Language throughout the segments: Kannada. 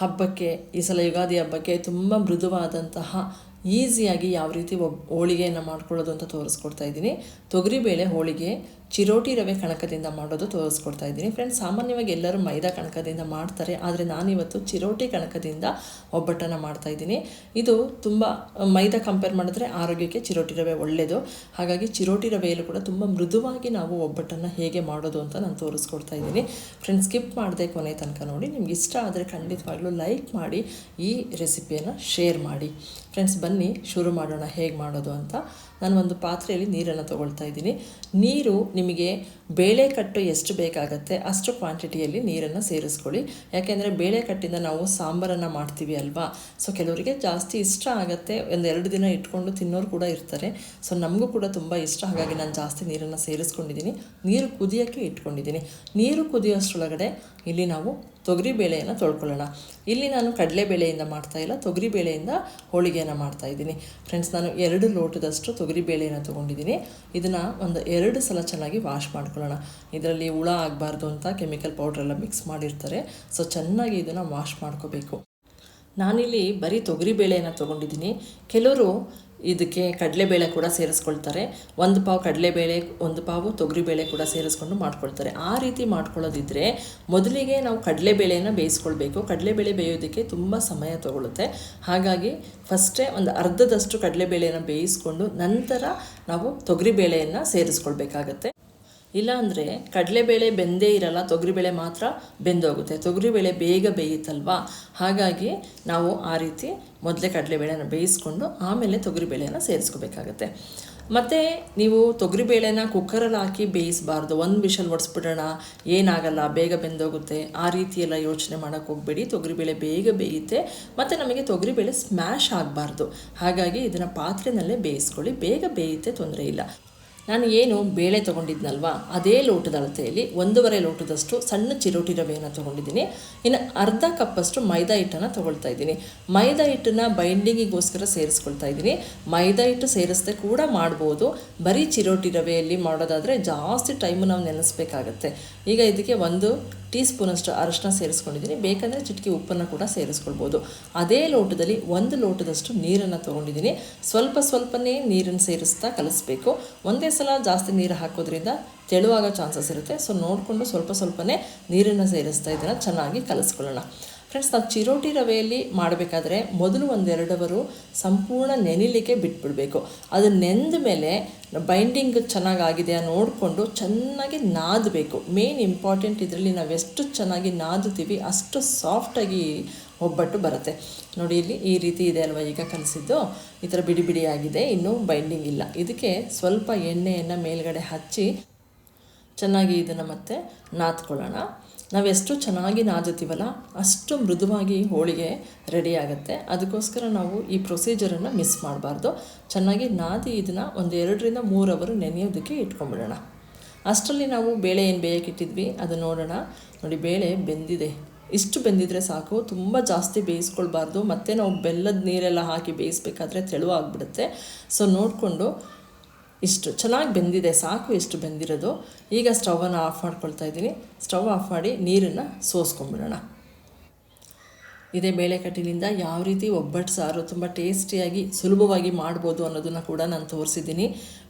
ಹಬ್ಬಕ್ಕೆ ಈ ಸಲ ಯುಗಾದಿ ಹಬ್ಬಕ್ಕೆ ತುಂಬ ಮೃದುವಾದಂತಹ ಈಸಿಯಾಗಿ ಯಾವ ರೀತಿ ಹೋಳಿಗೆಯನ್ನು ಮಾಡ್ಕೊಳ್ಳೋದು ಅಂತ ತೋರಿಸ್ಕೊಡ್ತಾ ಇದ್ದೀನಿ. ತೊಗರಿಬೇಳೆ ಹೋಳಿಗೆ ಚಿರೋಟಿ ರವೆ ಕಣಕದಿಂದ ಮಾಡೋದು ತೋರಿಸ್ಕೊಡ್ತಾ ಇದ್ದೀನಿ. ಫ್ರೆಂಡ್ಸ್, ಸಾಮಾನ್ಯವಾಗಿ ಎಲ್ಲರೂ ಮೈದಾ ಕಣಕದಿಂದ ಮಾಡ್ತಾರೆ, ಆದರೆ ನಾನಿವತ್ತು ಚಿರೋಟಿ ಕಣಕದಿಂದ ಒಬ್ಬಟ್ಟನ್ನು ಮಾಡ್ತಾಯಿದ್ದೀನಿ. ಇದು ತುಂಬ ಮೈದಾ ಕಂಪೇರ್ ಮಾಡಿದ್ರೆ ಆರೋಗ್ಯಕ್ಕೆ ಚಿರೋಟಿ ರವೆ ಒಳ್ಳೆಯದು. ಹಾಗಾಗಿ ಚಿರೋಟಿ ರವೆಯಲ್ಲೂ ಕೂಡ ತುಂಬ ಮೃದುವಾಗಿ ನಾವು ಒಬ್ಬಟ್ಟನ್ನು ಹೇಗೆ ಮಾಡೋದು ಅಂತ ನಾನು ತೋರಿಸ್ಕೊಡ್ತಾ ಇದ್ದೀನಿ. ಫ್ರೆಂಡ್ಸ್, ಸ್ಕಿಪ್ ಮಾಡದೆ ಕೊನೆ ತನಕ ನೋಡಿ. ನಿಮ್ಗೆ ಇಷ್ಟ ಆದರೆ ಖಂಡಿತವಾಗ್ಲೂ ಲೈಕ್ ಮಾಡಿ, ಈ ರೆಸಿಪಿಯನ್ನು ಶೇರ್ ಮಾಡಿ. ಫ್ರೆಂಡ್ಸ್, ಬನ್ನಿ ಶುರು ಮಾಡೋಣ ಹೇಗೆ ಮಾಡೋದು ಅಂತ. ನಾನು ಒಂದು ಪಾತ್ರೆಯಲ್ಲಿ ನೀರನ್ನು ತೊಗೊಳ್ತಾ ಇದ್ದೀನಿ. ನೀರು ನಿಮಗೆ ಬೇಳೆಕಟ್ಟು ಎಷ್ಟು ಬೇಕಾಗತ್ತೆ ಅಷ್ಟು ಕ್ವಾಂಟಿಟಿಯಲ್ಲಿ ನೀರನ್ನು ಸೇರಿಸ್ಕೊಳ್ಳಿ. ಯಾಕೆಂದರೆ ಬೇಳೆಕಟ್ಟಿಂದ ನಾವು ಸಾಂಬಾರನ್ನು ಮಾಡ್ತೀವಿ ಅಲ್ವಾ, ಸೊ ಕೆಲವರಿಗೆ ಜಾಸ್ತಿ ಇಷ್ಟ ಆಗುತ್ತೆ. ಒಂದು 2 ದಿನ ಇಟ್ಕೊಂಡು ತಿನ್ನೋರು ಕೂಡ ಇರ್ತಾರೆ. ಸೊ ನಮಗೂ ಕೂಡ ತುಂಬ ಇಷ್ಟ, ಹಾಗಾಗಿ ನಾನು ಜಾಸ್ತಿ ನೀರನ್ನು ಸೇರಿಸ್ಕೊಂಡಿದ್ದೀನಿ. ನೀರು ಕುದಿಯೋಕ್ಕೆ ಇಟ್ಕೊಂಡಿದ್ದೀನಿ. ನೀರು ಕುದಿಯೋಷ್ಟರೊಳಗಡೆ ಇಲ್ಲಿ ನಾವು ತೊಗರಿಬೇಳೆಯನ್ನು ತೊಳ್ಕೊಳ್ಳೋಣ. ಇಲ್ಲಿ ನಾನು ಕಡಲೆಬೇಳೆಯಿಂದ ಮಾಡ್ತಾಯಿಲ್ಲ, ತೊಗರಿಬೇಳೆಯಿಂದ ಹೋಳಿಗೆಯನ್ನು ಮಾಡ್ತಾಯಿದ್ದೀನಿ. ಫ್ರೆಂಡ್ಸ್, ನಾನು 2 ಲೋಟದಷ್ಟು ತೊಗರಿಬೇಳೆಯನ್ನು ತೊಗೊಂಡಿದ್ದೀನಿ. ಇದನ್ನು ಒಂದು 2 ಸಲ ಚೆನ್ನಾಗಿ ವಾಶ್ ಮಾಡ್ಕೊಳ್ಳೋಣ. ಇದರಲ್ಲಿ ಹುಳ ಆಗಬಾರ್ದು ಅಂತ ಕೆಮಿಕಲ್ ಪೌಡ್ರೆಲ್ಲ ಮಿಕ್ಸ್ ಮಾಡಿರ್ತಾರೆ. ಸೊ ಚೆನ್ನಾಗಿ ಇದನ್ನು ವಾಶ್ ಮಾಡ್ಕೋಬೇಕು. ನಾನಿಲ್ಲಿ ಬರೀ ತೊಗರಿಬೇಳೆಯನ್ನು ತೊಗೊಂಡಿದ್ದೀನಿ. ಕೆಲವರು ಇದಕ್ಕೆ ಕಡಲೆಬೇಳೆ ಕೂಡ ಸೇರಿಸ್ಕೊಳ್ತಾರೆ. 1 ಪಾವು ಕಡಲೆಬೇಳೆ, 1 ಪಾವು ತೊಗರಿಬೇಳೆ ಕೂಡ ಸೇರಿಸ್ಕೊಂಡು ಮಾಡ್ಕೊಳ್ತಾರೆ. ಆ ರೀತಿ ಮಾಡ್ಕೊಳ್ಳೋದಿದ್ದರೆ ಮೊದಲಿಗೆ ನಾವು ಕಡಲೆಬೇಳೆಯನ್ನು ಬೇಯಿಸ್ಕೊಳ್ಬೇಕು. ಕಡಲೆಬೇಳೆ ಬೇಯೋದಕ್ಕೆ ತುಂಬ ಸಮಯ ತಗೊಳ್ಳುತ್ತೆ. ಹಾಗಾಗಿ ಫಸ್ಟೇ ಒಂದು ಅರ್ಧದಷ್ಟು ಕಡಲೆಬೇಳೆಯನ್ನು ಬೇಯಿಸ್ಕೊಂಡು ನಂತರ ನಾವು ತೊಗರಿಬೇಳೆಯನ್ನು ಸೇರಿಸ್ಕೊಳ್ಬೇಕಾಗತ್ತೆ. ಇಲ್ಲಾಂದರೆ ಕಡಲೆಬೇಳೆ ಬೆಂದೇ ಇರಲ್ಲ, ತೊಗರಿಬೇಳೆ ಮಾತ್ರ ಬೆಂದೋಗುತ್ತೆ. ತೊಗರಿಬೇಳೆ ಬೇಗ ಬೇಯುತ್ತಲ್ವಾ, ಹಾಗಾಗಿ ನಾವು ಆ ರೀತಿ ಮೊದಲೇ ಕಡಲೆಬೇಳೆನ ಬೇಯಿಸ್ಕೊಂಡು ಆಮೇಲೆ ತೊಗರಿಬೇಳೆಯನ್ನು ಸೇರಿಸ್ಕೋಬೇಕಾಗತ್ತೆ. ಮತ್ತು ನೀವು ತೊಗರಿಬೇಳೆನ ಕುಕ್ಕರಲ್ಲಿ ಹಾಕಿ ಬೇಯಿಸಬಾರ್ದು. 1 ವಿಷಲ್ ಹೊಡೆಸ್ಬಿಡೋಣ, ಏನಾಗಲ್ಲ, ಬೇಗ ಬೆಂದೋಗುತ್ತೆ, ಆ ರೀತಿಯೆಲ್ಲ ಯೋಚನೆ ಮಾಡೋಕ್ಕೆ ಹೋಗಬೇಡಿ. ತೊಗರಿಬೇಳೆ ಬೇಗ ಬೇಯುತ್ತೆ ಮತ್ತು ನಮಗೆ ತೊಗರಿಬೇಳೆ ಸ್ಮ್ಯಾಶ್ ಆಗಬಾರ್ದು. ಹಾಗಾಗಿ ಇದನ್ನು ಪಾತ್ರೆಯಲ್ಲೇ ಬೇಯಿಸ್ಕೊಳ್ಳಿ, ಬೇಗ ಬೇಯುತ್ತೆ, ತೊಂದರೆ ಇಲ್ಲ. ನಾನು ಏನು ಬೇಳೆ ತೊಗೊಂಡಿದ್ನಲ್ವ, ಅದೇ ಲೋಟದ ಅಳತೆಯಲ್ಲಿ 1.5 ಲೋಟದಷ್ಟು ಸಣ್ಣ ಚಿರೋಟಿ ರವೆಯನ್ನು ತೊಗೊಂಡಿದ್ದೀನಿ. ಇನ್ನು ಅರ್ಧ ಕಪ್ಪಷ್ಟು ಮೈದಾ ಹಿಟ್ಟನ್ನು ತೊಗೊಳ್ತಾ ಇದ್ದೀನಿ. ಮೈದಾ ಹಿಟ್ಟನ್ನು ಬೈಂಡಿಂಗಿಗೋಸ್ಕರ ಸೇರಿಸ್ಕೊಳ್ತಾ ಇದ್ದೀನಿ. ಮೈದಾ ಹಿಟ್ಟು ಸೇರಿಸದೆ ಕೂಡ ಮಾಡ್ಬೋದು. ಬರೀ ಚಿರೋಟಿ ರವೆಯಲ್ಲಿ ಮಾಡೋದಾದರೆ ಜಾಸ್ತಿ ಟೈಮು ನಾವು ನೆನೆಸ್ಬೇಕಾಗತ್ತೆ. ಈಗ ಇದಕ್ಕೆ 1 ಟೀ ಸ್ಪೂನಷ್ಟು ಅರಶಿನ ಸೇರಿಸ್ಕೊಂಡಿದ್ದೀನಿ. ಬೇಕಂದರೆ ಚಿಟಿಕೆ ಉಪ್ಪನ್ನು ಕೂಡ ಸೇರಿಸ್ಕೊಳ್ಬೋದು. ಅದೇ ಲೋಟದಲ್ಲಿ 1 ಲೋಟದಷ್ಟು ನೀರನ್ನು ತೊಗೊಂಡಿದ್ದೀನಿ. ಸ್ವಲ್ಪನೇ ನೀರನ್ನು ಸೇರಿಸ್ತಾ ಕಲಿಸ್ಬೇಕು. ಒಂದೇ ಸಲ ಜಾಸ್ತಿ ನೀರು ಹಾಕೋದ್ರಿಂದ ತೆಳುವಾಗೋ ಚಾನ್ಸಸ್ ಇರುತ್ತೆ. ಸೊ ನೋಡಿಕೊಂಡು ಸ್ವಲ್ಪನೇ ನೀರನ್ನು ಸೇರಿಸ್ತಾ ಇದನ್ನು ಚೆನ್ನಾಗಿ ಕಲಿಸ್ಕೊಳ್ಳೋಣ. ಫ್ರೆಂಡ್ಸ್, ನಾವು ಚಿರೋಟಿ ರವೆಯಲ್ಲಿ ಮಾಡಬೇಕಾದ್ರೆ ಮೊದಲು 1-2 ಅವರು ಸಂಪೂರ್ಣ ನೆನಿಲಿಕ್ಕೆ ಬಿಟ್ಬಿಡಬೇಕು. ಅದು ನೆಂದ ಮೇಲೆ ಬೈಂಡಿಂಗ್ ಚೆನ್ನಾಗಾಗಿದೆಯಾ ನೋಡಿಕೊಂಡು ಚೆನ್ನಾಗಿ ನಾದಬೇಕು. ಮೇನ್ ಇಂಪಾರ್ಟೆಂಟ್ ಇದರಲ್ಲಿ ನಾವೆಷ್ಟು ಚೆನ್ನಾಗಿ ನಾದುತ್ತೀವಿ ಅಷ್ಟು ಸಾಫ್ಟಾಗಿ ಒಬ್ಬಟ್ಟು ಬರುತ್ತೆ. ನೋಡಿ, ಇಲ್ಲಿ ಈ ರೀತಿ ಇದೆ ಅಲ್ವಾ, ಈಗ ಕಲಿಸಿದ್ದು ಈ ಥರ ಬಿಡಿ ಆಗಿದೆ, ಇನ್ನೂ ಬೈಂಡಿಂಗ್ ಇಲ್ಲ. ಇದಕ್ಕೆ ಸ್ವಲ್ಪ ಎಣ್ಣೆಯನ್ನು ಮೇಲ್ಗಡೆ ಹಚ್ಚಿ ಚೆನ್ನಾಗಿ ಇದನ್ನು ಮತ್ತೆ ನಾದ್ಕೊಳ್ಳೋಣ. ನಾವೆಷ್ಟು ಚೆನ್ನಾಗಿ ನಾದುತ್ತೀವಲ್ಲ ಅಷ್ಟು ಮೃದುವಾಗಿ ಹೋಳಿಗೆ ರೆಡಿ ಆಗುತ್ತೆ. ಅದಕ್ಕೋಸ್ಕರ ನಾವು ಈ ಪ್ರೊಸೀಜರನ್ನು ಮಿಸ್ ಮಾಡಬಾರ್ದು. ಚೆನ್ನಾಗಿ ನಾದಿ ಇದನ್ನು 1-2-3 ಅವರು ನೆನೆಯೋದಕ್ಕೆ ಇಟ್ಕೊಂಡ್ಬಿಡೋಣ. ಅಷ್ಟರಲ್ಲಿ ನಾವು ಬೇಳೆ ಏನು ಬೇಯಕ್ಕಿಟ್ಟಿದ್ವಿ ಅದು ನೋಡೋಣ. ನೋಡಿ, ಬೇಳೆ ಬೆಂದಿದೆ. ಇಷ್ಟು ಬೆಂದಿದ್ರೆ ಸಾಕು, ತುಂಬ ಜಾಸ್ತಿ ಬೇಯಿಸ್ಕೊಳ್ಬಾರ್ದು. ಮತ್ತು ನಾವು ಬೆಲ್ಲದ ನೀರೆಲ್ಲ ಹಾಕಿ ಬೇಯಿಸ್ಬೇಕಾದ್ರೆ ತೆಳುವಾಗ್ಬಿಡುತ್ತೆ. ಸೊ ನೋಡಿಕೊಂಡು ಇಷ್ಟು ಚೆನ್ನಾಗಿ ಬೆಂದಿದೆ ಸಾಕು, ಇಷ್ಟು ಬೆಂದಿರೋದು. ಈಗ ಸ್ಟವನ್ನು ಆಫ್ ಮಾಡ್ಕೊಳ್ತಾ ಇದ್ದೀನಿ. ಸ್ಟವ್ ಆಫ್ ಮಾಡಿ ನೀರನ್ನು ಸೋಸ್ಕೊಂಡ್ಬಿಡೋಣ. ಇದೇ ಬೇಳೆಕಟ್ಟಿನಿಂದ ಯಾವ ರೀತಿ ಒಬ್ಬಟ್ಟು ಸಾರು ತುಂಬ ಟೇಸ್ಟಿಯಾಗಿ ಸುಲಭವಾಗಿ ಮಾಡ್ಬೋದು ಅನ್ನೋದನ್ನು ಕೂಡ ನಾನು ತೋರಿಸಿದ್ದೀನಿ.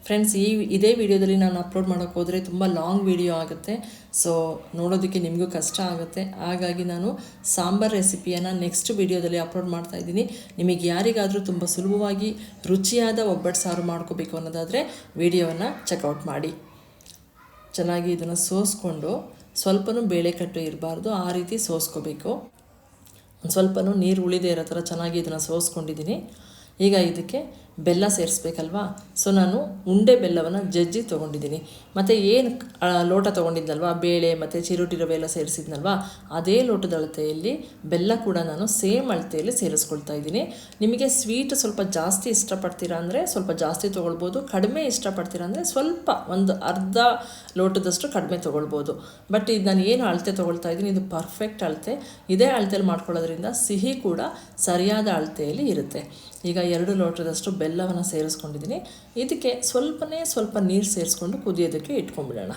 ಫ್ರೆಂಡ್ಸ್, ಇದೇ ವಿಡಿಯೋದಲ್ಲಿ ನಾನು ಅಪ್ಲೋಡ್ ಮಾಡೋಕ್ಕೆ ಹೋದರೆ ತುಂಬ ಲಾಂಗ್ ವಿಡಿಯೋ ಆಗುತ್ತೆ. ಸೊ ನೋಡೋದಕ್ಕೆ ನಿಮಗೂ ಕಷ್ಟ ಆಗುತ್ತೆ. ಹಾಗಾಗಿ ನಾನು ಸಾಂಬಾರ್ ರೆಸಿಪಿಯನ್ನು ನೆಕ್ಸ್ಟ್ ವಿಡಿಯೋದಲ್ಲಿ ಅಪ್ಲೋಡ್ ಮಾಡ್ತಾಯಿದ್ದೀನಿ. ನಿಮಗೆ ಯಾರಿಗಾದರೂ ತುಂಬ ಸುಲಭವಾಗಿ ರುಚಿಯಾದ ಒಬ್ಬಟ್ಟು ಸಾರು ಮಾಡ್ಕೋಬೇಕು ಅನ್ನೋದಾದರೆ ವಿಡಿಯೋವನ್ನು ಚೆಕ್ಔಟ್ ಮಾಡಿ. ಚೆನ್ನಾಗಿ ಇದನ್ನು ಸೋಸ್ಕೊಂಡು ಸ್ವಲ್ಪನೂ ಬೇಳೆಕಟ್ಟು ಇರಬಾರ್ದು, ಆ ರೀತಿ ಸೋಸ್ಕೋಬೇಕು. ಒಂದು ಸ್ವಲ್ಪನೂ ನೀರು ಉಳಿದೇ ಇರೋ ಥರ ಚೆನ್ನಾಗಿ ಇದನ್ನು ಸೋಸ್ಕೊಂಡಿದ್ದೀನಿ. ಈಗ ಇದಕ್ಕೆ ಬೆಲ್ಲ ಸೇರಿಸ್ಬೇಕಲ್ವಾ. ಸೊ ನಾನು ಉಂಡೆ ಬೆಲ್ಲವನ್ನು ಜಜ್ಜಿ ತೊಗೊಂಡಿದ್ದೀನಿ. ಮತ್ತು ಏನು ಲೋಟ ತೊಗೊಂಡಿದ್ದಲ್ವ, ಬೇಳೆ ಮತ್ತು ಚಿರೋಟಿ ರವೆ ಎಲ್ಲ ಸೇರಿಸಿದ್ನಲ್ವ, ಅದೇ ಲೋಟದ ಅಳತೆಯಲ್ಲಿ ಬೆಲ್ಲ ಕೂಡ ನಾನು ಸೇಮ್ ಅಳತೆಯಲ್ಲಿ ಸೇರಿಸ್ಕೊಳ್ತಾ ಇದ್ದೀನಿ. ನಿಮಗೆ ಸ್ವೀಟ್ ಸ್ವಲ್ಪ ಜಾಸ್ತಿ ಇಷ್ಟಪಡ್ತೀರಾ ಅಂದರೆ ಸ್ವಲ್ಪ ಜಾಸ್ತಿ ತೊಗೊಳ್ಬೋದು. ಕಡಿಮೆ ಇಷ್ಟಪಡ್ತೀರಾ ಅಂದರೆ ಸ್ವಲ್ಪ ಒಂದು ಅರ್ಧ ಲೋಟದಷ್ಟು ಕಡಿಮೆ ತೊಗೊಳ್ಬೋದು. ಬಟ್ ಇದು ನಾನು ಏನು ಅಳತೆ ತೊಗೊಳ್ತಾ ಇದ್ದೀನಿ ಇದು ಪರ್ಫೆಕ್ಟ್ ಅಳತೆ. ಇದೇ ಅಳತೆಯಲ್ಲಿ ಮಾಡ್ಕೊಳ್ಳೋದ್ರಿಂದ ಸಿಹಿ ಕೂಡ ಸರಿಯಾದ ಅಳತೆಯಲ್ಲಿ ಇರುತ್ತೆ. ಈಗ 2 ಲೋಟದಷ್ಟು ಬೆಲ್ಲವನ್ನು ಸೇರಿಸ್ಕೊಂಡಿದ್ದೀನಿ. ಇದಕ್ಕೆ ಸ್ವಲ್ಪ ನೀರು ಸೇರಿಸ್ಕೊಂಡು ಕುದಿಯೋದಕ್ಕೆ ಇಟ್ಕೊಂಡ್ಬಿಡೋಣ.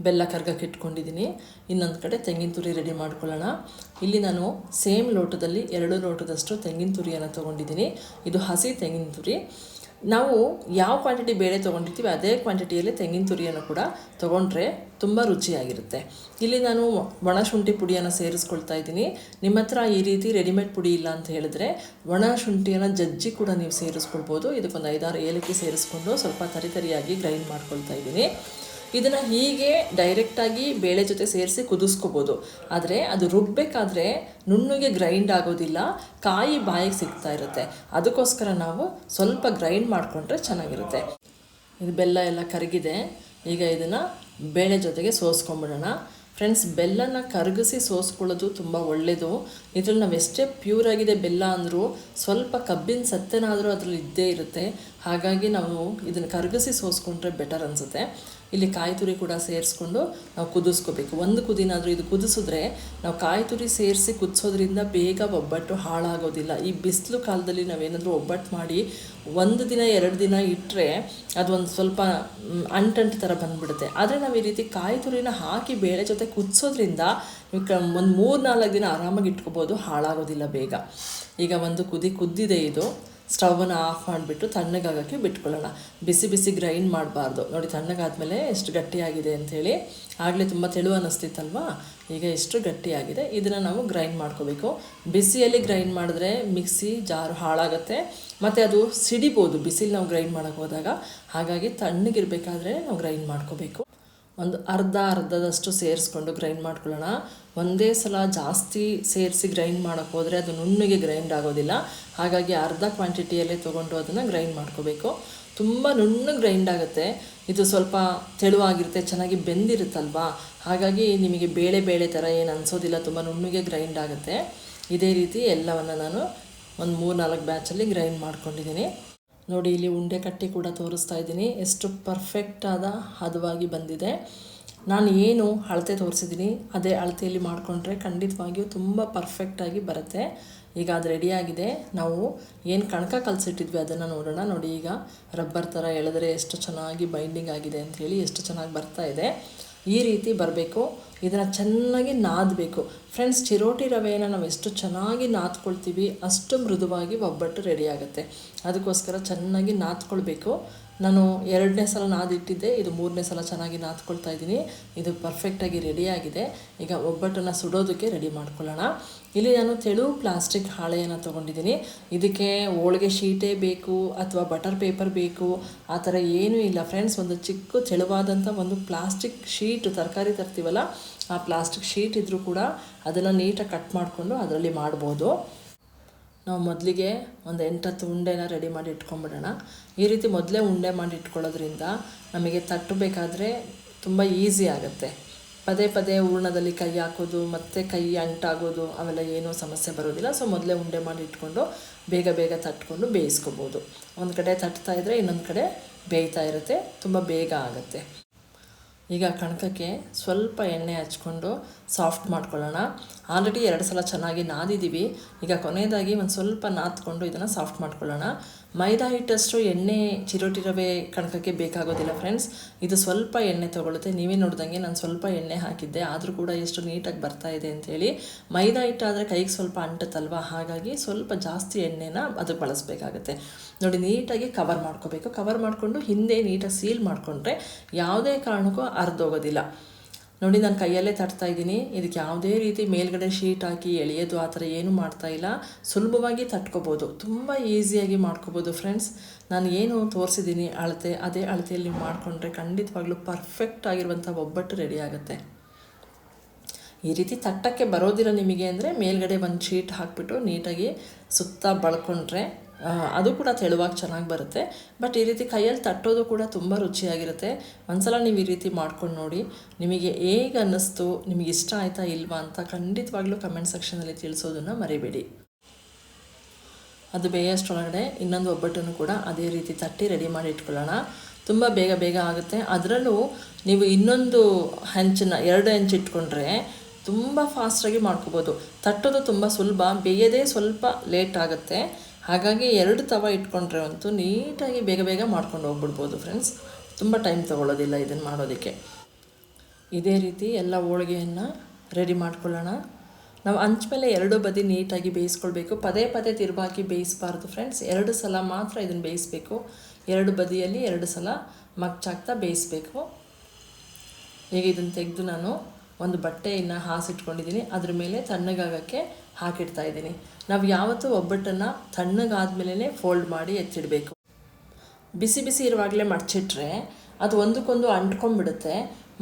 ಬೆಲ್ಲ ಕರ್ಗಕ್ಕೆ ಇಟ್ಕೊಂಡಿದ್ದೀನಿ. ಇನ್ನೊಂದು ಕಡೆ ತೆಂಗಿನ ತುರಿ ರೆಡಿ ಮಾಡ್ಕೊಳ್ಳೋಣ. ಇಲ್ಲಿ ನಾನು ಸೇಮ್ ಲೋಟದಲ್ಲಿ 2 ಲೋಟದಷ್ಟು ತೆಂಗಿನ ತುರಿಯನ್ನು ತೊಗೊಂಡಿದ್ದೀನಿ. ಇದು ಹಸಿ ತೆಂಗಿನ ತುರಿ. ನಾವು ಯಾವ ಕ್ವಾಂಟಿಟಿ ಬೇಳೆ ತೊಗೊಂಡಿರ್ತೀವಿ ಅದೇ ಕ್ವಾಂಟಿಟಿಯಲ್ಲಿ ತೆಂಗಿನ ತುರಿಯನ್ನು ಕೂಡ ತೊಗೊಂಡ್ರೆ ತುಂಬ ರುಚಿಯಾಗಿರುತ್ತೆ. ಇಲ್ಲಿ ನಾನು ಒಣ ಶುಂಠಿ ಪುಡಿಯನ್ನು ಸೇರಿಸ್ಕೊಳ್ತಾ ಇದ್ದೀನಿ. ನಿಮ್ಮ ಹತ್ರ ಈ ರೀತಿ ರೆಡಿಮೇಡ್ ಪುಡಿ ಇಲ್ಲ ಅಂತ ಹೇಳಿದ್ರೆ ಒಣ ಶುಂಠಿಯನ್ನು ಜಜ್ಜಿ ಕೂಡ ನೀವು ಸೇರಿಸ್ಕೊಳ್ಬೋದು. ಇದಕ್ಕೊಂದು 5-6 ಏಲಕ್ಕಿ ಸೇರಿಸ್ಕೊಂಡು ಸ್ವಲ್ಪ ತರಿಯಾಗಿ ಗ್ರೈಂಡ್ ಮಾಡ್ಕೊಳ್ತಾ ಇದ್ದೀನಿ. ಇದನ್ನು ಹೀಗೆ ಡೈರೆಕ್ಟಾಗಿ ಬೇಳೆ ಜೊತೆ ಸೇರಿಸಿ ಕುದಿಸ್ಕೋಬೋದು. ಆದರೆ ಅದು ರುಬ್ಬಬೇಕಾದ್ರೆ ನುಣ್ಣಗೆ ಗ್ರೈಂಡ್ ಆಗೋದಿಲ್ಲ, ಕಾಯಿ ಬಾಯಿಗೆ ಸಿಗ್ತಾ ಇರುತ್ತೆ. ಅದಕ್ಕೋಸ್ಕರ ನಾವು ಸ್ವಲ್ಪ ಗ್ರೈಂಡ್ ಮಾಡಿಕೊಂಡ್ರೆ ಚೆನ್ನಾಗಿರುತ್ತೆ. ಇದು ಬೆಲ್ಲ ಎಲ್ಲ ಕರಗಿದೆ. ಈಗ ಇದನ್ನು ಬೇಳೆ ಜೊತೆಗೆ ಸೋಸ್ಕೊಂಬಿಡೋಣ. ಫ್ರೆಂಡ್ಸ್, ಬೆಲ್ಲನ ಕರಗಿಸಿ ಸೋಸ್ಕೊಳ್ಳೋದು ತುಂಬ ಒಳ್ಳೆಯದು. ಇದರಲ್ಲಿ ನಾವು ಎಷ್ಟೇ ಪ್ಯೂರಾಗಿದೆ ಬೆಲ್ಲ ಅಂದರೂ ಸ್ವಲ್ಪ ಕಬ್ಬಿನ ಸತ್ತೆನಾದರೂ ಅದರಲ್ಲಿ ಇದ್ದೇ ಇರುತ್ತೆ. ಹಾಗಾಗಿ ನಾವು ಇದನ್ನು ಕರಗಿಸಿ ಸೋಸ್ಕೊಂಡ್ರೆ ಬೆಟರ್ ಅನಿಸುತ್ತೆ. ಇಲ್ಲಿ ಕಾಯಿ ತುರಿ ಕೂಡ ಸೇರಿಸ್ಕೊಂಡು ನಾವು ಕುದಿಸ್ಕೋಬೇಕು. ಒಂದು ಕುದಿನಾದರೂ ಇದು ಕುದಿಸಿದ್ರೆ ನಾವು ಕಾಯಿ ತುರಿ ಸೇರಿಸಿ ಕುದಿಸೋದ್ರಿಂದ ಬೇಗ ಒಬ್ಬಟ್ಟು ಹಾಳಾಗೋದಿಲ್ಲ. ಈ ಬಿಸಿಲು ಕಾಲದಲ್ಲಿ ನಾವೇನಾದರೂ ಒಬ್ಬಟ್ಟು ಮಾಡಿ 1 ದಿನ 2 ದಿನ ಇಟ್ಟರೆ ಅದೊಂದು ಸ್ವಲ್ಪ ಅಂಟಂಟು ಥರ ಬಂದುಬಿಡುತ್ತೆ. ಆದರೆ ನಾವು ಈ ರೀತಿ ಕಾಯಿ ತುರಿನ ಹಾಕಿ ಬೇಳೆ ಜೊತೆ ಕುದಿಸೋದ್ರಿಂದ ಒಂದು 3-4 ದಿನ ಆರಾಮಾಗಿ ಇಟ್ಕೋಬೋದು, ಹಾಳಾಗೋದಿಲ್ಲ ಬೇಗ. ಈಗ ಒಂದು ಕುದ್ದಿದೆ. ಇದು ಸ್ಟವನ್ನು ಆಫ್ ಮಾಡಿಬಿಟ್ಟು ತಣ್ಣಗಾಗೋಕ್ಕೆ ಬಿಟ್ಕೊಳ್ಳೋಣ. ಬಿಸಿ ಗ್ರೈಂಡ್ ಮಾಡಬಾರ್ದು. ನೋಡಿ, ತಣ್ಣಗಾದ್ಮೇಲೆ ಎಷ್ಟು ಗಟ್ಟಿಯಾಗಿದೆ ಅಂಥೇಳಿ. ಆಗಲೇ ತುಂಬ ತೆಳು ಅನ್ನಿಸ್ತಿತ್ತಲ್ವ, ಈಗ ಎಷ್ಟು ಗಟ್ಟಿಯಾಗಿದೆ. ಇದನ್ನು ನಾವು ಗ್ರೈಂಡ್ ಮಾಡ್ಕೋಬೇಕು. ಬಿಸಿಯಲ್ಲಿ ಗ್ರೈಂಡ್ ಮಾಡಿದ್ರೆ ಮಿಕ್ಸಿ ಜಾರು ಹಾಳಾಗುತ್ತೆ ಮತ್ತು ಅದು ಸಿಡಿಬೋದು ಬಿಸಿಲು ನಾವು ಗ್ರೈಂಡ್ ಮಾಡೋಕ್ಕೆ ಹೋದಾಗ. ಹಾಗಾಗಿ ತಣ್ಣಗಿರಬೇಕಾದ್ರೆ ನಾವು ಗ್ರೈಂಡ್ ಮಾಡ್ಕೋಬೇಕು. ಒಂದು ಅರ್ಧದಷ್ಟು ಸೇರಿಸ್ಕೊಂಡು ಗ್ರೈಂಡ್ ಮಾಡ್ಕೊಳ್ಳೋಣ. ಒಂದೇ ಸಲ ಜಾಸ್ತಿ ಸೇರಿಸಿ ಗ್ರೈಂಡ್ ಮಾಡೋಕ್ಕೆ ಹೋದರೆ ಅದು ನುಣ್ಣಗೆ ಗ್ರೈಂಡ್ ಆಗೋದಿಲ್ಲ. ಹಾಗಾಗಿ ಅರ್ಧ ಕ್ವಾಂಟಿಟಿಯಲ್ಲೇ ತೊಗೊಂಡು ಅದನ್ನು ಗ್ರೈಂಡ್ ಮಾಡ್ಕೋಬೇಕು. ತುಂಬ ನುಣ್ಣಗೆ ಗ್ರೈಂಡ್ ಆಗುತ್ತೆ. ಇದು ಸ್ವಲ್ಪ ತೆಳುವಾಗಿರುತ್ತೆ, ಚೆನ್ನಾಗಿ ಬೆಂದಿರುತ್ತಲ್ವಾ. ಹಾಗಾಗಿ ನಿಮಗೆ ಬೇಳೆ ಥರ ಏನು ಅನಿಸೋದಿಲ್ಲ, ತುಂಬ ನುಣ್ಣಗೆ ಗ್ರೈಂಡ್ ಆಗುತ್ತೆ. ಇದೇ ರೀತಿ ಎಲ್ಲವನ್ನು ನಾನು ಒಂದು 3-4 ಬ್ಯಾಚಲ್ಲಿ ಗ್ರೈಂಡ್ ಮಾಡ್ಕೊಂಡಿದ್ದೀನಿ. ನೋಡಿ, ಇಲ್ಲಿ ಉಂಡೆ ಕಟ್ಟಿ ಕೂಡ ತೋರಿಸ್ತಾ ಇದ್ದೀನಿ. ಎಷ್ಟು ಪರ್ಫೆಕ್ಟಾದ ಹದವಾಗಿ ಬಂದಿದೆ. ನಾನು ಏನು ಅಳತೆ ತೋರಿಸಿದ್ದೀನಿ ಅದೇ ಅಳತೆಯಲ್ಲಿ ಮಾಡಿಕೊಂಡ್ರೆ ಖಂಡಿತವಾಗಿಯೂ ತುಂಬ ಪರ್ಫೆಕ್ಟಾಗಿ ಬರುತ್ತೆ. ಈಗ ಅದು ರೆಡಿಯಾಗಿದೆ. ನಾವು ಏನು ಕಣಕ ಕಲಸಿಟ್ಟಿದ್ವಿ ಅದನ್ನು ನೋಡೋಣ. ನೋಡಿ, ಈಗ ರಬ್ಬರ್ ಥರ ಎಳೆದ್ರೆ ಎಷ್ಟು ಚೆನ್ನಾಗಿ ಬೈಂಡಿಂಗ್ ಆಗಿದೆ ಅಂಥೇಳಿ, ಎಷ್ಟು ಚೆನ್ನಾಗಿ ಬರ್ತಾ ಇದೆ. ಈ ರೀತಿ ಬರಬೇಕು. ಇದನ್ನು ಚೆನ್ನಾಗಿ ನಾದಬೇಕು. ಫ್ರೆಂಡ್ಸ್, ಚಿರೋಟಿ ರವೆಯನ್ನು ನಾವು ಎಷ್ಟು ಚೆನ್ನಾಗಿ ನಾದ್ಕೊಳ್ತೀವಿ ಅಷ್ಟು ಮೃದುವಾಗಿ ಒಬ್ಬಟ್ಟು ರೆಡಿ ಆಗುತ್ತೆ. ಅದಕ್ಕೋಸ್ಕರ ಚೆನ್ನಾಗಿ ನಾದ್ಕೊಳ್ಬೇಕು. ನಾನು 2ನೇ ಸಲ ನಾದಿಟ್ಟಿದ್ದೆ, ಇದು 3ನೇ ಸಲ ಚೆನ್ನಾಗಿ ನಾದ್ಕೊಳ್ತಾ ಇದ್ದೀನಿ. ಇದು ಪರ್ಫೆಕ್ಟಾಗಿ ರೆಡಿಯಾಗಿದೆ. ಈಗ ಒಬ್ಬಟ್ಟನ್ನು ಸುಡೋದಕ್ಕೆ ರೆಡಿ ಮಾಡ್ಕೊಳ್ಳೋಣ. ಇಲ್ಲಿ ನಾನು ತೆಳು ಪ್ಲಾಸ್ಟಿಕ್ ಹಾಳೆಯನ್ನು ತೊಗೊಂಡಿದ್ದೀನಿ. ಇದಕ್ಕೆ ಹೋಳಿಗೆ ಶೀಟೇ ಬೇಕು ಅಥವಾ ಬಟರ್ ಪೇಪರ್ ಬೇಕು ಆ ಥರ ಏನೂ ಇಲ್ಲ ಫ್ರೆಂಡ್ಸ್. ಒಂದು ಚಿಕ್ಕ ತೆಳುವಾದಂಥ ಒಂದು ಪ್ಲಾಸ್ಟಿಕ್ ಶೀಟ್, ತರಕಾರಿ ತರ್ತೀವಲ್ಲ ಆ ಪ್ಲಾಸ್ಟಿಕ್ ಶೀಟ್ ಇದ್ದರೂ ಕೂಡ ಅದನ್ನು ನೀಟಾಗಿ ಕಟ್ ಮಾಡಿಕೊಂಡು ಅದರಲ್ಲಿ ಮಾಡ್ಬೋದು. ನಾವು ಮೊದಲಿಗೆ ಒಂದು 8-10 ಉಂಡೆನ ರೆಡಿ ಮಾಡಿ ಇಟ್ಕೊಂಬಿಡೋಣ. ಈ ರೀತಿ ಮೊದಲೇ ಉಂಡೆ ಮಾಡಿ ಇಟ್ಕೊಳ್ಳೋದ್ರಿಂದ ನಮಗೆ ತಟ್ಟಬೇಕಾದ್ರೆ ತುಂಬ ಈಸಿ ಆಗುತ್ತೆ. ಪದೇ ಹೂರ್ಣದಲ್ಲಿ ಕೈ ಹಾಕೋದು ಮತ್ತು ಕೈ ಅಂಟಾಗೋದು ಅವೆಲ್ಲ ಏನೂ ಸಮಸ್ಯೆ ಬರೋದಿಲ್ಲ. ಸೊ ಮೊದಲೇ ಉಂಡೆ ಮಾಡಿ ಇಟ್ಕೊಂಡು ಬೇಗ ತಟ್ಕೊಂಡು ಬೇಯಿಸ್ಕೋಬೋದು. ಒಂದು ಕಡೆ ತಟ್ತಾ ಇದ್ದರೆ ಇನ್ನೊಂದು ಕಡೆ ಬೇಯ್ತಾ ಇರುತ್ತೆ, ತುಂಬ ಬೇಗ ಆಗುತ್ತೆ. ಈಗ ಕಣಕಕ್ಕೆ ಸ್ವಲ್ಪ ಎಣ್ಣೆ ಹಚ್ಕೊಂಡು ಸಾಫ್ಟ್ ಮಾಡ್ಕೊಳ್ಳೋಣ. ಆಲ್ರೆಡಿ 2 ಸಲ ಚೆನ್ನಾಗಿ ನಾದಿದ್ದೀವಿ. ಈಗ ಕೊನೆಯದಾಗಿ ಒಂದು ಸ್ವಲ್ಪ ನಾದ್ಕೊಂಡು ಇದನ್ನು ಸಾಫ್ಟ್ ಮಾಡ್ಕೊಳ್ಳೋಣ. ಮೈದಾ ಹಿಟ್ಟಷ್ಟು ಎಣ್ಣೆ ಚಿರೋಟಿ ರವೆ ಕಣಕಕ್ಕೆ ಬೇಕಾಗೋದಿಲ್ಲ ಫ್ರೆಂಡ್ಸ್. ಇದು ಸ್ವಲ್ಪ ಎಣ್ಣೆ ತೊಗೊಳುತ್ತೆ. ನೀವೇ ನೋಡ್ದಂಗೆ ನಾನು ಸ್ವಲ್ಪ ಎಣ್ಣೆ ಹಾಕಿದ್ದೆ, ಆದರೂ ಕೂಡ ಎಷ್ಟು ನೀಟಾಗಿ ಬರ್ತಾ ಇದೆ ಅಂಥೇಳಿ. ಮೈದಾ ಹಿಟ್ಟಾದರೆ ಕೈಗೆ ಸ್ವಲ್ಪ ಅಂಟುತ್ತಲ್ವ, ಹಾಗಾಗಿ ಸ್ವಲ್ಪ ಜಾಸ್ತಿ ಎಣ್ಣೆನ ಅದಕ್ಕೆ ಬಳಸಬೇಕಾಗತ್ತೆ. ನೋಡಿ, ನೀಟಾಗಿ ಕವರ್ ಮಾಡ್ಕೋಬೇಕು. ಕವರ್ ಮಾಡಿಕೊಂಡು ಹಿಂದೆ ನೀಟಾಗಿ ಸೀಲ್ ಮಾಡಿಕೊಂಡ್ರೆ ಯಾವುದೇ ಕಾರಣಕ್ಕೂ ಅರ್ಧೋಗೋದಿಲ್ಲ. ನೋಡಿ, ನಾನು ಕೈಯಲ್ಲೇ ತಟ್ತಾ ಇದ್ದೀನಿ. ಇದಕ್ಕೆ ಯಾವುದೇ ರೀತಿ ಮೇಲ್ಗಡೆ ಶೀಟ್ ಹಾಕಿ ಎಳೆಯೋದು ಆ ಥರ ಏನೂ ಮಾಡ್ತಾಯಿಲ್ಲ. ಸುಲಭವಾಗಿ ತಟ್ಕೋಬೋದು, ತುಂಬ ಈಸಿಯಾಗಿ ಮಾಡ್ಕೋಬೋದು ಫ್ರೆಂಡ್ಸ್. ನಾನು ಏನು ತೋರಿಸಿದ್ದೀನಿ ಅಳತೆ, ಅದೇ ಅಳತೆಯಲ್ಲಿ ನೀವು ಮಾಡಿಕೊಂಡ್ರೆ ಖಂಡಿತವಾಗ್ಲೂ ಪರ್ಫೆಕ್ಟ್ ಆಗಿರುವಂಥ ಒಬ್ಬಟ್ಟು ರೆಡಿ ಆಗುತ್ತೆ. ಈ ರೀತಿ ತಟ್ಟಕ್ಕೆ ಬರೋದಿಲ್ಲ ನಿಮಗೆ ಅಂದರೆ ಮೇಲ್ಗಡೆ ಒಂದು ಶೀಟ್ ಹಾಕಿಬಿಟ್ಟು ನೀಟಾಗಿ ಸುತ್ತ ಬಳ್ಕೊಂಡ್ರೆ ಅದು ಕೂಡ ತೆಳುವಾಗಿ ಚೆನ್ನಾಗಿ ಬರುತ್ತೆ. ಬಟ್ ಈ ರೀತಿ ಕೈಯಲ್ಲಿ ತಟ್ಟೋದು ಕೂಡ ತುಂಬ ರುಚಿಯಾಗಿರುತ್ತೆ. ಒಂದ್ಸಲ ನೀವು ಈ ರೀತಿ ಮಾಡ್ಕೊಂಡು ನೋಡಿ. ನಿಮಗೆ ಹೇಗೆ ಅನ್ನಿಸ್ತು, ನಿಮಗೆ ಇಷ್ಟ ಆಯಿತಾ ಇಲ್ವಾ ಅಂತ ಖಂಡಿತವಾಗ್ಲೂ ಕಮೆಂಟ್ ಸೆಕ್ಷನಲ್ಲಿ ತಿಳಿಸೋದನ್ನು ಮರಿಬೇಡಿ. ಅದು ಬೇಯಷ್ಟೊಳಗಡೆ ಇನ್ನೊಂದು ಒಬ್ಬಟ್ಟನ್ನು ಕೂಡ ಅದೇ ರೀತಿ ತಟ್ಟಿ ರೆಡಿ ಮಾಡಿ ಇಟ್ಕೊಳ್ಳೋಣ. ತುಂಬ ಬೇಗ ಆಗುತ್ತೆ. ಅದರಲ್ಲೂ ನೀವು ಇನ್ನೊಂದು ಹೆಂಚನ್ನು 2 ಹೆಂಚು ಇಟ್ಕೊಂಡ್ರೆ ತುಂಬ ಫಾಸ್ಟಾಗಿ ಮಾಡ್ಕೋಬೋದು. ತಟ್ಟೋದು ತುಂಬ ಸುಲಭ, ಬೇಯದೇ ಸ್ವಲ್ಪ ಲೇಟ್ ಆಗುತ್ತೆ. ಹಾಗಾಗಿ 2 ತವ ಇಟ್ಕೊಂಡ್ರೆ ಅಂತೂ ನೀಟಾಗಿ ಬೇಗ ಮಾಡ್ಕೊಂಡು ಹೋಗ್ಬಿಡ್ಬೋದು ಫ್ರೆಂಡ್ಸ್. ತುಂಬ ಟೈಮ್ ತೊಗೊಳ್ಳೋದಿಲ್ಲ ಇದನ್ನು ಮಾಡೋದಕ್ಕೆ. ಇದೇ ರೀತಿ ಎಲ್ಲ ಹೋಳಿಗೆಯನ್ನು ರೆಡಿ ಮಾಡ್ಕೊಳ್ಳೋಣ. ನಾವು ಹಂಚ ಮೇಲೆ 2 ಬದಿ ನೀಟಾಗಿ ಬೇಯಿಸ್ಕೊಳ್ಬೇಕು. ಪದೇ ಪದೇ ತಿರುವಾಕಿ ಬೇಯಿಸಬಾರ್ದು ಫ್ರೆಂಡ್ಸ್. 2 ಸಲ ಮಾತ್ರ ಇದನ್ನು ಬೇಯಿಸಬೇಕು. 2 ಬದಿಯಲ್ಲಿ 2 ಸಲ ಮಗ್ಚಾಕ್ತಾ ಬೇಯಿಸಬೇಕು. ಈಗ ಇದನ್ನು ತೆಗೆದು ನಾನು ಒಂದು ಬಟ್ಟೆಯನ್ನು ಹಾಸಿಟ್ಕೊಂಡಿದ್ದೀನಿ. ಅದ್ರ ಮೇಲೆ ತಣ್ಣಗಾಗೋಕ್ಕೆ ಹಾಕಿಡ್ತಾ ಇದ್ದೀನಿ. ನಾವು ಯಾವತ್ತೂ ಒಬ್ಬಟ್ಟನ್ನು ತಣ್ಣಗಾದ್ಮೇಲೆ ಫೋಲ್ಡ್ ಮಾಡಿ ಎತ್ತಿಡಬೇಕು. ಬಿಸಿ ಬಿಸಿ ಇರುವಾಗಲೇ ಮಡಚಿಟ್ರೆ ಅದು ಒಂದಕ್ಕೊಂದು ಅಂಟ್ಕೊಂಡ್ಬಿಡುತ್ತೆ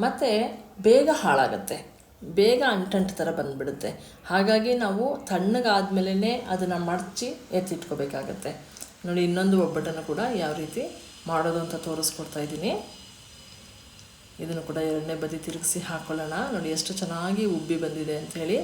ಮತ್ತು ಬೇಗ ಹಾಳಾಗುತ್ತೆ, ಬೇಗ ಅಂಟಂಟು ಥರ ಬಂದುಬಿಡುತ್ತೆ. ಹಾಗಾಗಿ ನಾವು ತಣ್ಣಗಾದ್ಮೇಲೆ ಅದನ್ನು ಮಡಚಿ ಎತ್ತಿಟ್ಕೋಬೇಕಾಗತ್ತೆ. ನೋಡಿ, ಇನ್ನೊಂದು ಒಬ್ಬಟ್ಟನ್ನು ಕೂಡ ಯಾವ ರೀತಿ ಮಾಡೋದು ಅಂತ ತೋರಿಸ್ಕೊಡ್ತಾ ಇದ್ದೀನಿ. ಇದನ್ನು ಕೂಡ 2ನೇ ಬದಿ ತಿರುಗಿಸಿ ಹಾಕ್ಕೊಳ್ಳೋಣ. ನೋಡಿ ಎಷ್ಟು ಚೆನ್ನಾಗಿ ಉಬ್ಬಿ ಬಂದಿದೆ ಅಂಥೇಳಿ.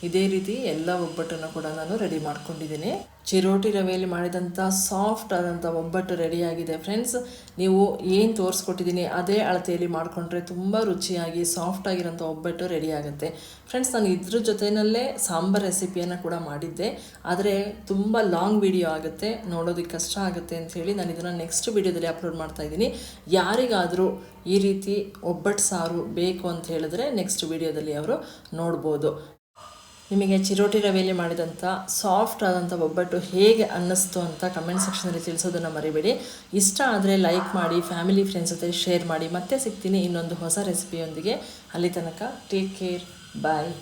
ಇದೇ ರೀತಿ ಎಲ್ಲ ಒಬ್ಬಟ್ಟನ್ನು ಕೂಡ ನಾನು ರೆಡಿ ಮಾಡ್ಕೊಂಡಿದ್ದೀನಿ. ಚಿರೋಟಿ ರವೆಯಲ್ಲಿ ಮಾಡಿದಂಥ ಸಾಫ್ಟ್ ಆದಂಥ ಒಬ್ಬಟ್ಟು ರೆಡಿಯಾಗಿದೆ ಫ್ರೆಂಡ್ಸ್. ನೀವು ಏನು ತೋರಿಸ್ಕೊಟ್ಟಿದ್ದೀನಿ ಅದೇ ಅಳತೆಯಲ್ಲಿ ಮಾಡಿಕೊಂಡ್ರೆ ತುಂಬ ರುಚಿಯಾಗಿ ಸಾಫ್ಟಾಗಿರೋಂಥ ಒಬ್ಬಟ್ಟು ರೆಡಿ ಆಗುತ್ತೆ ಫ್ರೆಂಡ್ಸ್. ನಾನು ಇದ್ರ ಜೊತೆಯಲ್ಲೇ ಸಾಂಬಾರ್ ರೆಸಿಪಿಯನ್ನು ಕೂಡ ಮಾಡಿದ್ದೆ, ಆದರೆ ತುಂಬ ಲಾಂಗ್ ವಿಡಿಯೋ ಆಗುತ್ತೆ, ನೋಡೋದಕ್ಕೆ ಕಷ್ಟ ಆಗುತ್ತೆ ಅಂಥೇಳಿ ನಾನು ಇದನ್ನು ನೆಕ್ಸ್ಟ್ ವಿಡಿಯೋದಲ್ಲಿ ಅಪ್ಲೋಡ್ ಮಾಡ್ತಾಯಿದ್ದೀನಿ. ಯಾರಿಗಾದರೂ ಈ ರೀತಿ ಒಬ್ಬಟ್ಟು ಸಾರು ಬೇಕು ಅಂತ ಹೇಳಿದ್ರೆ ನೆಕ್ಸ್ಟ್ ವಿಡಿಯೋದಲ್ಲಿ ಅವರು ನೋಡ್ಬೋದು. ನಿಮಗೆ ಚಿರೋಟಿ ರವೆಯಲ್ಲಿ ಮಾಡಿದಂಥ ಸಾಫ್ಟ್ ಆದಂಥ ಒಬ್ಬಟ್ಟು ಹೇಗೆ ಅನ್ನಿಸ್ತು ಅಂತ ಕಮೆಂಟ್ ಸೆಕ್ಷನಲ್ಲಿ ತಿಳಿಸೋದನ್ನು ಮರಿಬೇಡಿ. ಇಷ್ಟ ಆದರೆ ಲೈಕ್ ಮಾಡಿ, ಫ್ಯಾಮಿಲಿ ಫ್ರೆಂಡ್ಸ್ ಜೊತೆ ಶೇರ್ ಮಾಡಿ. ಮತ್ತೆ ಸಿಗ್ತೀನಿ ಇನ್ನೊಂದು ಹೊಸ ರೆಸಿಪಿಯೊಂದಿಗೆ. ಅಲ್ಲಿ ತನಕ ಟೇಕ್ ಕೇರ್, ಬಾಯ್.